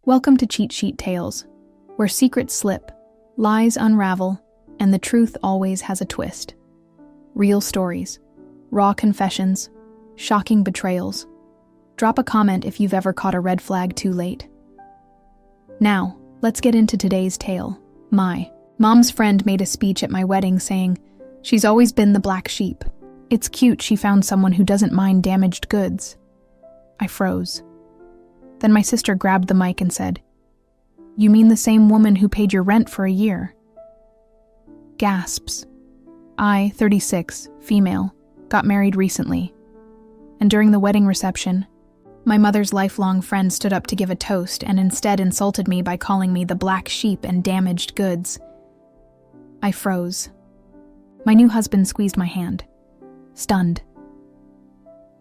Welcome to Cheat Sheet Tales, where secrets slip, lies unravel, and the truth always has a twist. Real stories, raw confessions, shocking betrayals. Drop a comment if you've ever caught a red flag too late. Now, let's get into today's tale. My mom's friend made a speech at my wedding saying, "She's always been the black sheep. It's cute she found someone who doesn't mind damaged goods." I froze. Then my sister grabbed the mic and said, "You mean the same woman who paid your rent for a year?" Gasps. I, 36, female, got married recently. And during the wedding reception, my mother's lifelong friend stood up to give a toast and instead insulted me by calling me the black sheep and damaged goods. I froze. My new husband squeezed my hand, stunned.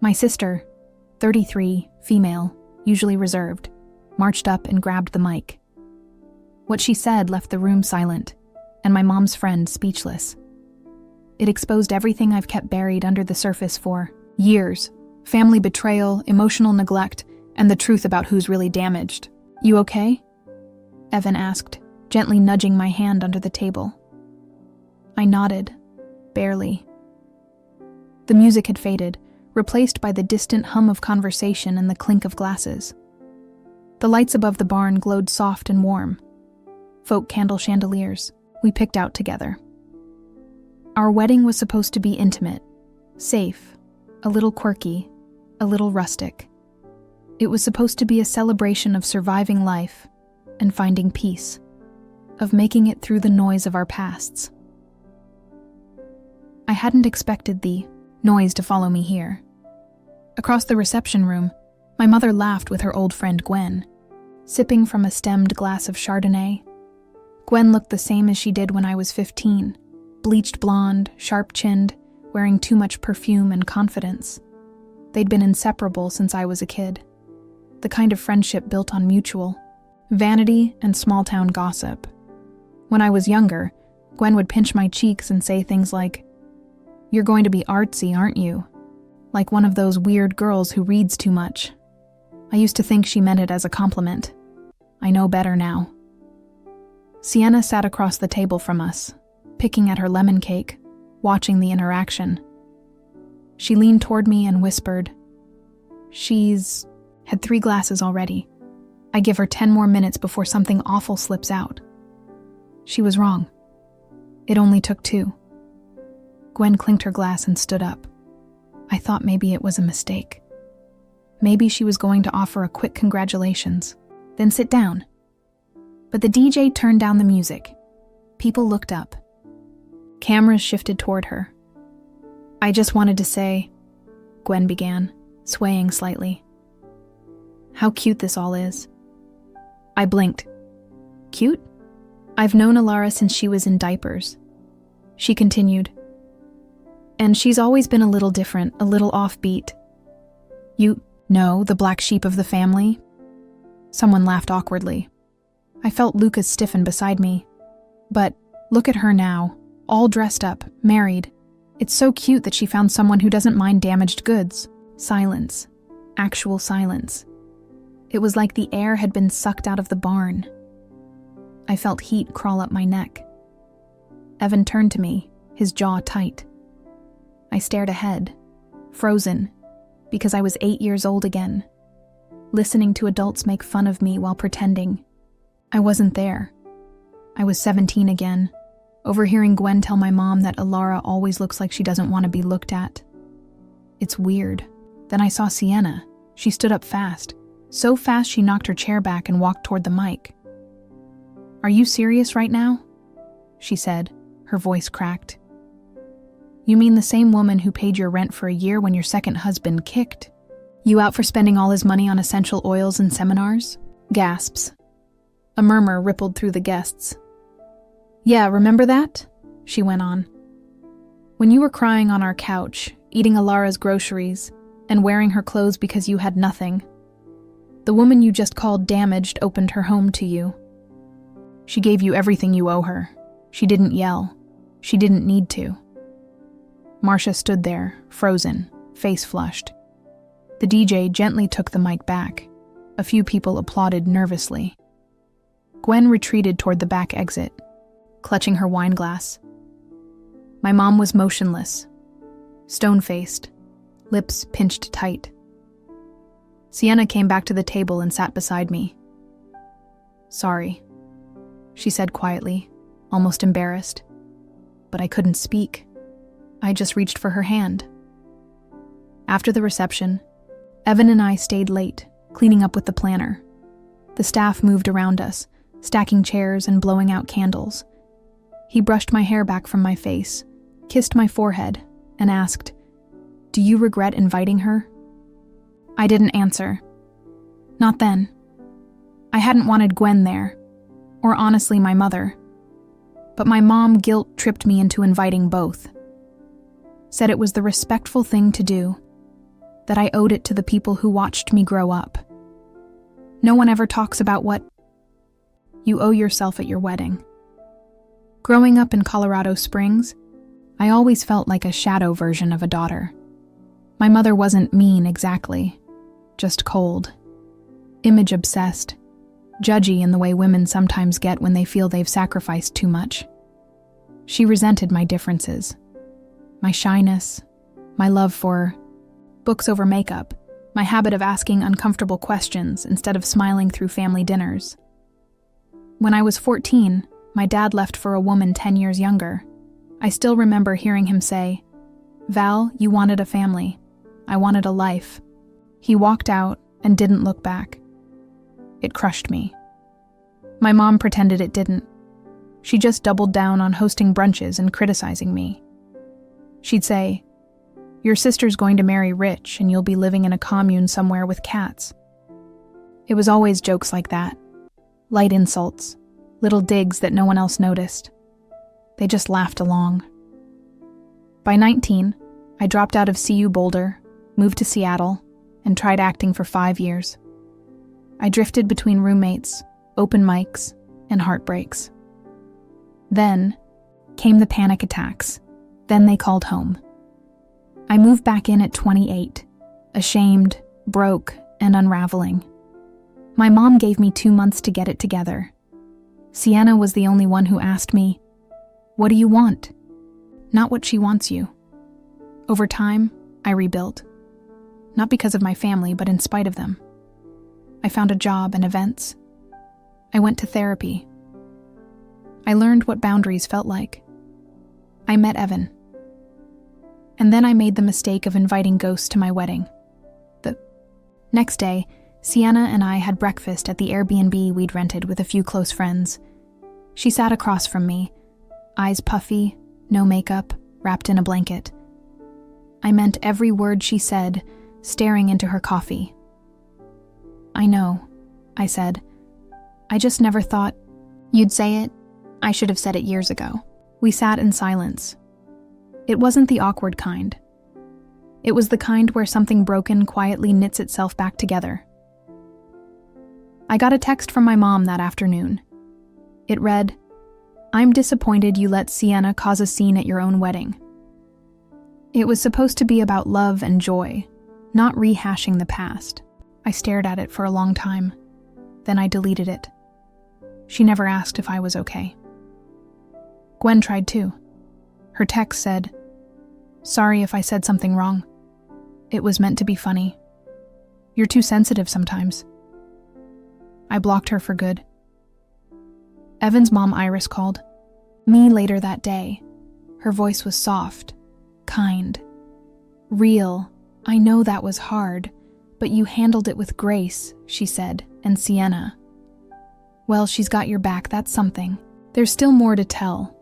My sister, 33, female, usually reserved, marched up and grabbed the mic. What she said left the room silent, and my mom's friend speechless. It exposed everything I've kept buried under the surface for years: family betrayal, emotional neglect, and the truth about who's really damaged. "You okay?" Evan asked, gently nudging my hand under the table. I nodded, barely. The music had faded, replaced by the distant hum of conversation and the clink of glasses. The lights above the barn glowed soft and warm. Folk candle chandeliers we picked out together. Our wedding was supposed to be intimate, safe, a little quirky, a little rustic. It was supposed to be a celebration of surviving life and finding peace, of making it through the noise of our pasts. I hadn't expected the noise to follow me here. Across the reception room, my mother laughed with her old friend Gwen, sipping from a stemmed glass of Chardonnay. Gwen looked the same as she did when I was 15, bleached blonde, sharp-chinned, wearing too much perfume and confidence. They'd been inseparable since I was a kid, the kind of friendship built on mutual vanity and small-town gossip. When I was younger, Gwen would pinch my cheeks and say things like, "You're going to be artsy, aren't you?" Like one of those weird girls who reads too much. I used to think she meant it as a compliment. I know better now. Sienna sat across the table from us, picking at her lemon cake, watching the interaction. She leaned toward me and whispered, "She's had 3 glasses already. I give her 10 more minutes before something awful slips out." She was wrong. It only took 2. Gwen clinked her glass and stood up. I thought maybe it was a mistake. Maybe she was going to offer a quick congratulations, then sit down. But the DJ turned down the music. People looked up. Cameras shifted toward her. "I just wanted to say," Gwen began, swaying slightly, "how cute this all is." I blinked. "Cute? I've known Alara since she was in diapers." She continued, "And she's always been a little different, a little offbeat. You know, the black sheep of the family?" Someone laughed awkwardly. I felt Lucas stiffen beside me. "But look at her now, all dressed up, married. It's so cute that she found someone who doesn't mind damaged goods." Silence. Actual silence. It was like the air had been sucked out of the barn. I felt heat crawl up my neck. Evan turned to me, his jaw tight. I stared ahead, frozen, because I was 8 years old again, listening to adults make fun of me while pretending. I wasn't there. I was 17 again, overhearing Gwen tell my mom that Alara always looks like she doesn't want to be looked at. It's weird. Then I saw Sienna. She stood up fast, so fast she knocked her chair back and walked toward the mic. "Are you serious right now?" she said, her voice cracked. "You mean the same woman who paid your rent for a year when your second husband kicked you out for spending all his money on essential oils and seminars?" Gasps. A murmur rippled through the guests. "Yeah, remember that?" she went on. "When you were crying on our couch, eating Alara's groceries, and wearing her clothes because you had nothing, the woman you just called damaged opened her home to you. She gave you everything you owe her. She didn't yell. She didn't need to." Marcia stood there, frozen, face flushed. The DJ gently took the mic back. A few people applauded nervously. Gwen retreated toward the back exit, clutching her wine glass. My mom was motionless, stone-faced, lips pinched tight. Sienna came back to the table and sat beside me. "Sorry," she said quietly, almost embarrassed. But I couldn't speak. I just reached for her hand. After the reception, Evan and I stayed late, cleaning up with the planner. The staff moved around us, stacking chairs and blowing out candles. He brushed my hair back from my face, kissed my forehead, and asked, "Do you regret inviting her?" I didn't answer. Not then. I hadn't wanted Gwen there, or honestly my mother. But my mom guilt-tripped me into inviting both. Said it was the respectful thing to do, that I owed it to the people who watched me grow up. No one ever talks about what you owe yourself at your wedding. Growing up in Colorado Springs, I always felt like a shadow version of a daughter. My mother wasn't mean exactly, just cold, image-obsessed, judgy in the way women sometimes get when they feel they've sacrificed too much. She resented my differences, my shyness, my love for books over makeup, my habit of asking uncomfortable questions instead of smiling through family dinners. When I was 14, my dad left for a woman 10 years younger. I still remember hearing him say, "Val, you wanted a family. I wanted a life." He walked out and didn't look back. It crushed me. My mom pretended it didn't. She just doubled down on hosting brunches and criticizing me. She'd say, "Your sister's going to marry rich and you'll be living in a commune somewhere with cats." It was always jokes like that. Light insults, little digs that no one else noticed. They just laughed along. By 19, I dropped out of CU Boulder, moved to Seattle, and tried acting for 5 years. I drifted between roommates, open mics, and heartbreaks. Then came the panic attacks. Then they called home. I moved back in at 28, ashamed, broke, and unraveling. My mom gave me 2 months to get it together. Sienna was the only one who asked me, "What do you want?" Not what she wants you. Over time, I rebuilt. Not because of my family, but in spite of them. I found a job and events. I went to therapy. I learned what boundaries felt like. I met Evan. And then I made the mistake of inviting ghosts to my wedding. The next day, Sienna and I had breakfast at the Airbnb we'd rented with a few close friends. She sat across from me, eyes puffy, no makeup, wrapped in a blanket. I meant every word she said, staring into her coffee. "I know," I said. "I just never thought you'd say it. I should have said it years ago." We sat in silence. It wasn't the awkward kind. It was the kind where something broken quietly knits itself back together. I got a text from my mom that afternoon. It read, "I'm disappointed you let Sienna cause a scene at your own wedding." It was supposed to be about love and joy, not rehashing the past. I stared at it for a long time. Then I deleted it. She never asked if I was okay. Gwen tried too. Her text said, "Sorry if I said something wrong. It was meant to be funny. You're too sensitive sometimes." I blocked her for good. Evan's mom Iris called me later that day. Her voice was soft, kind, real. "I know that was hard, but you handled it with grace," she said, "and Sienna. Well, she's got your back, that's something. There's still more to tell.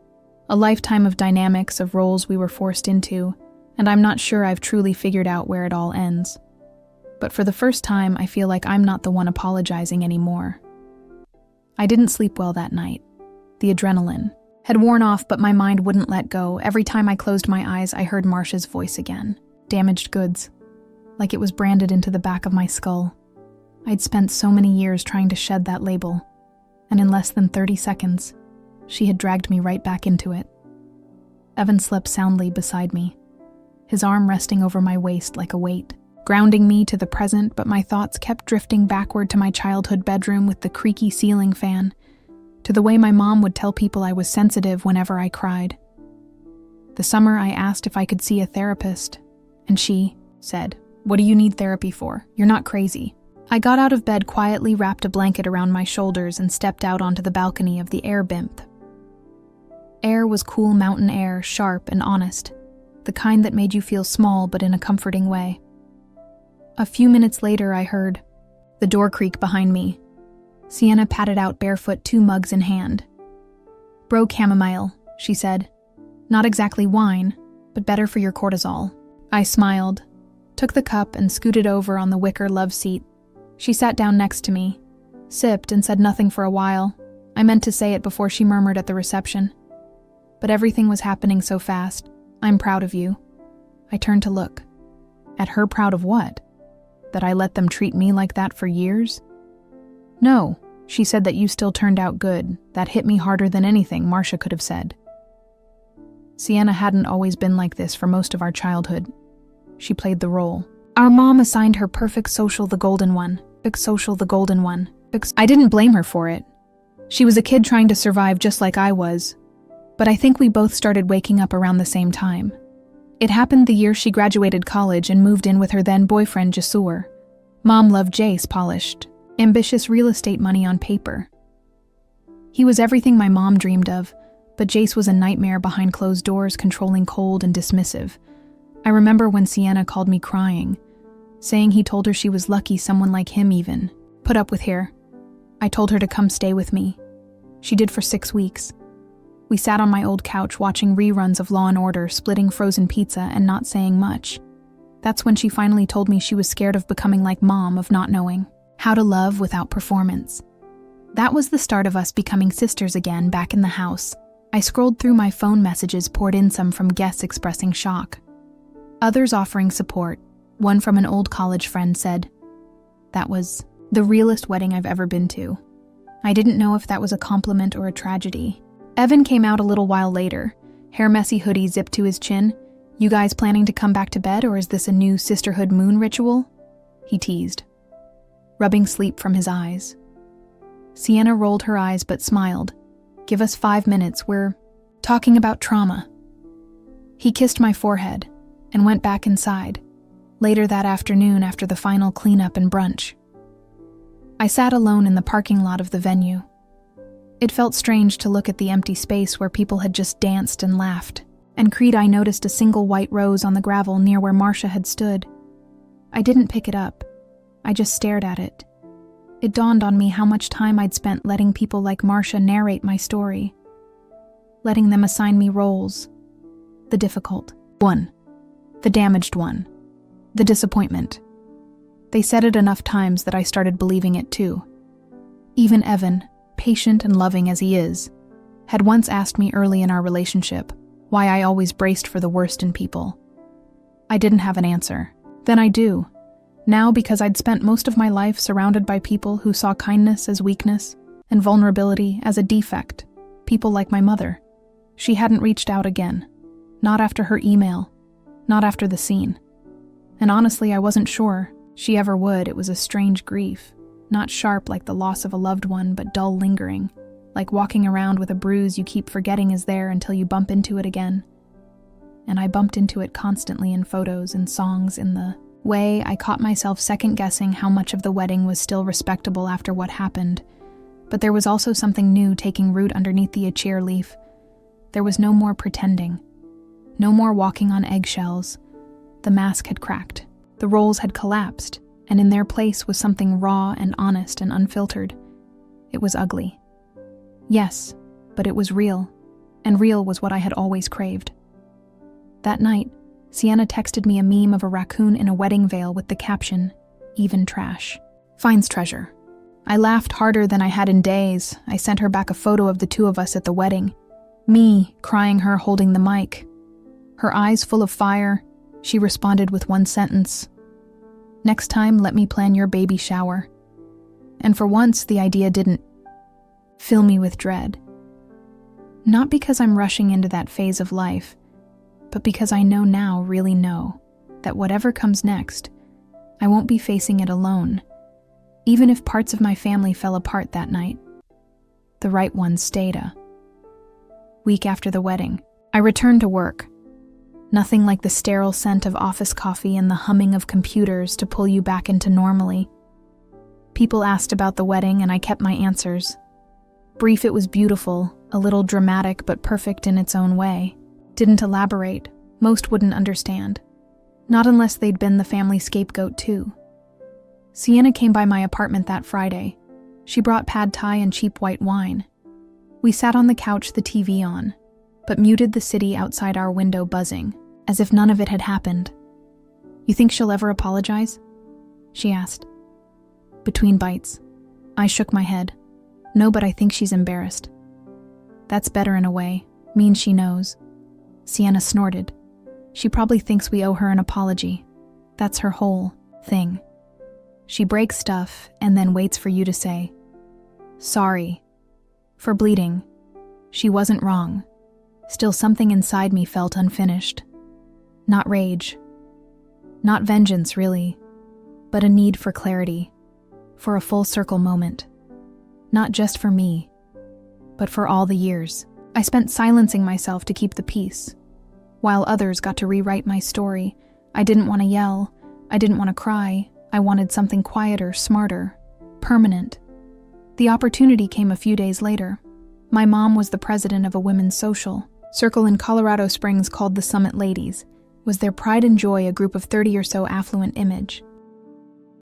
A lifetime of dynamics, of roles we were forced into, and I'm not sure I've truly figured out where it all ends. But for the first time, I feel like I'm not the one apologizing anymore." I didn't sleep well that night. The adrenaline had worn off, but my mind wouldn't let go. Every time I closed my eyes, I heard Marcia's voice again. Damaged goods. Like it was branded into the back of my skull. I'd spent so many years trying to shed that label, and in less than 30 seconds, she had dragged me right back into it. Evan slept soundly beside me, his arm resting over my waist like a weight. grounding me to the present, but my thoughts kept drifting backward to my childhood bedroom with the creaky ceiling fan, to the way my mom would tell people I was sensitive whenever I cried. The summer I asked if I could see a therapist, and she said, "What do you need therapy for? You're not crazy." I got out of bed quietly, wrapped a blanket around my shoulders, and stepped out onto the balcony of the air bimp. Air was cool mountain air, sharp and honest, the kind that made you feel small but in a comforting way. A few minutes later, I heard the door creak behind me. Sienna patted out barefoot, 2 mugs in hand. "Bro chamomile," she said. "Not exactly wine, but better for your cortisol." I smiled, took the cup, and scooted over on the wicker love seat. She sat down next to me, sipped, and said nothing for a while. I meant to say it before she murmured at the reception. But everything was happening so fast. "I'm proud of you." I turned to look. At her. Proud of what? That I let them treat me like that for years? "No," she said, "that you still turned out good." That hit me harder than anything Marcia could have said. Sienna hadn't always been like this for most of our childhood. She played the role. Our mom assigned her perfect social, the golden one. I didn't blame her for it. She was a kid trying to survive just like I was. But I think we both started waking up around the same time. It happened the year she graduated college and moved in with her then boyfriend, Jasur. Mom loved Jace, polished, ambitious real estate money on paper. He was everything my mom dreamed of, but Jace was a nightmare behind closed doors, controlling, cold, and dismissive. I remember when Sienna called me crying, saying he told her she was lucky someone like him even put up with her. I told her to come stay with me. She did for 6 weeks. We sat on my old couch watching reruns of Law & Order, splitting frozen pizza and not saying much. That's when she finally told me she was scared of becoming like Mom, of not knowing how to love without performance. That was the start of us becoming sisters again back in the house. I scrolled through my phone messages, poured in some from guests expressing shock, others offering support. One from an old college friend said, "That was the realest wedding I've ever been to." I didn't know if that was a compliment or a tragedy. Evan came out a little while later, hair messy, hoodie zipped to his chin. "You guys planning to come back to bed, or is this a new sisterhood moon ritual?" he teased, rubbing sleep from his eyes. Sienna rolled her eyes but smiled. "Give us 5 minutes, we're talking about trauma." He kissed my forehead and went back inside, later that afternoon after the final cleanup and brunch. I sat alone in the parking lot of the venue. It felt strange to look at the empty space where people had just danced and laughed, and I noticed a single white rose on the gravel near where Marcia had stood. I didn't pick it up. I just stared at it. It dawned on me how much time I'd spent letting people like Marcia narrate my story, letting them assign me roles. The difficult one, the damaged one, the disappointment. They said it enough times that I started believing it too. Even Evan, patient and loving as he is, had once asked me early in our relationship why I always braced for the worst in people. I didn't have an answer. Then I do. Now, because I'd spent most of my life surrounded by people who saw kindness as weakness and vulnerability as a defect. People like my mother. She hadn't reached out again. Not after her email. Not after the scene. And honestly, I wasn't sure she ever would. It was a strange grief. Not sharp like the loss of a loved one, but dull, lingering. Like walking around with a bruise you keep forgetting is there until you bump into it again. And I bumped into it constantly in photos and songs. In the way, I caught myself second-guessing how much of the wedding was still respectable after what happened. But there was also something new taking root underneath the cheer leaf. There was no more pretending. No more walking on eggshells. The mask had cracked. The roles had collapsed, and in their place was something raw and honest and unfiltered. It was ugly. Yes, but it was real, and real was what I had always craved. That night, Sienna texted me a meme of a raccoon in a wedding veil with the caption, "Even trash. Finds treasure." I laughed harder than I had in days. I sent her back a photo of the two of us at the wedding. Me, crying, her holding the mic. Her eyes full of fire, she responded with one sentence. "Next time, let me plan your baby shower." And for once, the idea didn't fill me with dread. Not because I'm rushing into that phase of life, but because I know now, really know, that whatever comes next, I won't be facing it alone, even if parts of my family fell apart that night. The right ones stayed. A week after the wedding, I returned to work. Nothing like the sterile scent of office coffee and the humming of computers to pull you back into normally. People asked about the wedding and I kept my answers. Brief, it was beautiful, a little dramatic but perfect in its own way. Didn't elaborate. Most wouldn't understand. Not unless they'd been the family scapegoat too. Sienna came by my apartment that Friday. She brought pad thai and cheap white wine. We sat on the couch, the TV on, but muted the city outside our window buzzing, as if none of it had happened. "You think she'll ever apologize?" she asked. Between bites, I shook my head. "No, but I think she's embarrassed." "That's better in a way. Means she knows." Sienna snorted. "She probably thinks we owe her an apology. That's her whole thing. She breaks stuff and then waits for you to say, 'Sorry,' for bleeding. She wasn't wrong. Still, something inside me felt unfinished. Not rage. Not vengeance, really. But a need for clarity. For a full circle moment. Not just for me, but for all the years I spent silencing myself to keep the peace. While others got to rewrite my story, I didn't want to yell. I didn't want to cry. I wanted something quieter, smarter, permanent. The opportunity came a few days later. My mom was the president of a women's social circle in Colorado Springs called the Summit Ladies. Was their pride and joy, a group of 30 or so affluent image.